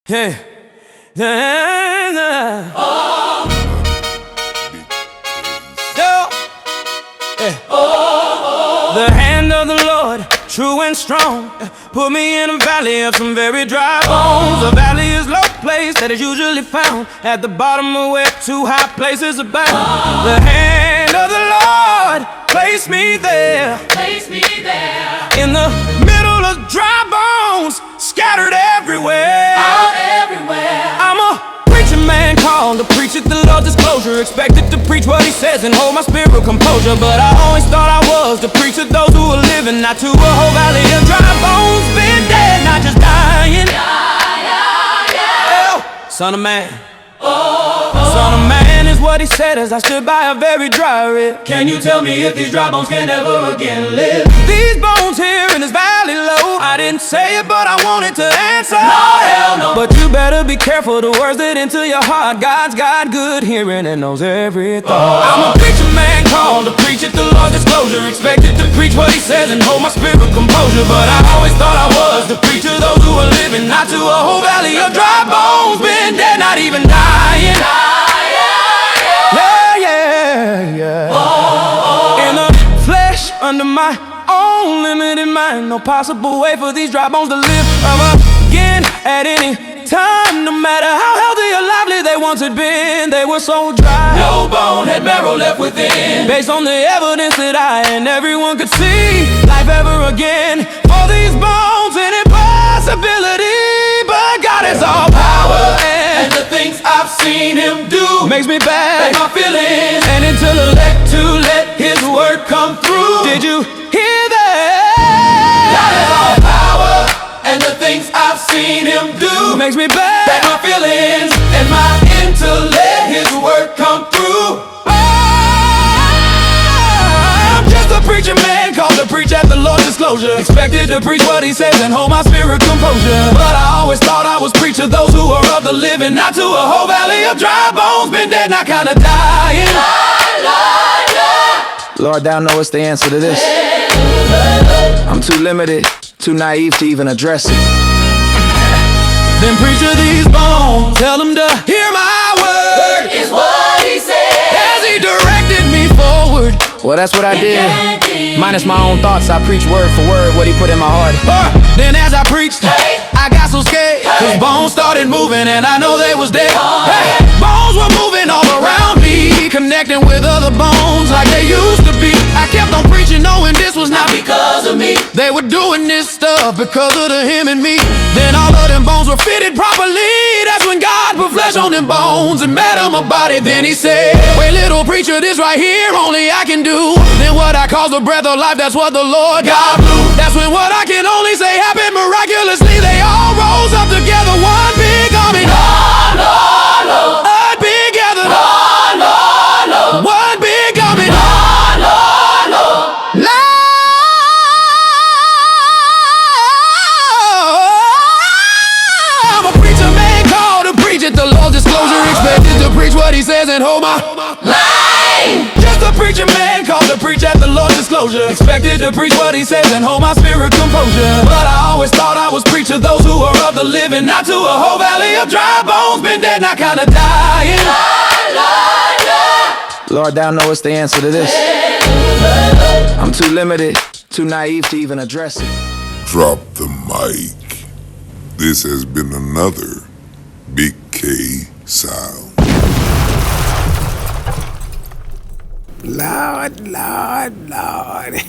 Hey. The hand of the Lord, true and strong, put me in a valley of some very dry bones. A valley is low place that is usually found at the bottom of where two high places abound. The hand of the Lord placed me there, in the middle of dry bones, scattered everywhere. I'm a preaching man called to preach at the Lord's disclosure, expected to preach what he says and hold my spirit composure. But I always thought I was to preach to those who are living, not to a whole valley of dry bones, been dead, not just dying. Son of man, Son of man is what he said as I stood by a very dry rib. Can you tell me if these dry bones can ever again live? These bones here in this valley low, I didn't say it but I wanted to answer. No, hell no. But you better be careful the words that enter your heart. God's got good hearing and knows every thought. I'm a preacher man called to preach at the Lord's disclosure, expected to preach what he says and hold my spirit composure. But I always thought I was to preach to those who are living, not to a whole valley of dry bones, been dead, not even dying. In the flesh, under my own limited mind, no possible way for these dry bones to live again at any time. No matter how healthy or lively they once had been, they were so dry. No bone had marrow left within. Based on the evidence that I and everyone could see, life ever again for these bones, an impossibility. But God is all power, and the things I've seen him do makes me bad, my feelings, and intellect to let his word come through. Did you hear that? God is all power, and the things I've seen him do makes me bad, my feelings, and my intellect, his word come through. I'm just a preacher man called to preach at the Lord's disclosure, expected to preach what he says and hold my spirit composure. But I always thought I was preaching to those who are of the living, not to a whole valley of dry bones, been dead, not kinda dying. Lord, thou knowest the answer to this. I'm too limited, too naive to even address it. Then preach to these bones, tell them to hear my word, is what he said as he directed me forward. Well, that's what I did. Minus my own thoughts, I preach word for word what he put in my heart. Then as I preached, I got so scared, cause bones started moving and I know they was dead. Bones were moving all around me, connecting with other bones like they used to be. I kept on preaching knowing this was not because of me. They were doing this stuff because of the him and me. Then all of them bones were fitted properly. That's when God put flesh on them bones and made them a body. Then he said, wait, little preacher, this right here only I can do. Then what I call the breath of life, that's what the Lord God blew. That's when what I can only say happened miraculously. They all rose up together, one big army. One big gathered. One big army. I'm a preacher man called to preach at the Lord's disclosure, expected to preach what he says and hold my line. Just a preacher man called to preach at the Lord's disclosure, expected to preach what he says and hold my spirit composure. But I always thought I was preaching to those who are of the living, not to a whole valley of dry bones, been dead, not kinda dying. Lord, thou knowest the answer to this. I'm too limited, too naive to even address it. Drop the mic. This has been another Big K sound. Lord, Lord, Lord.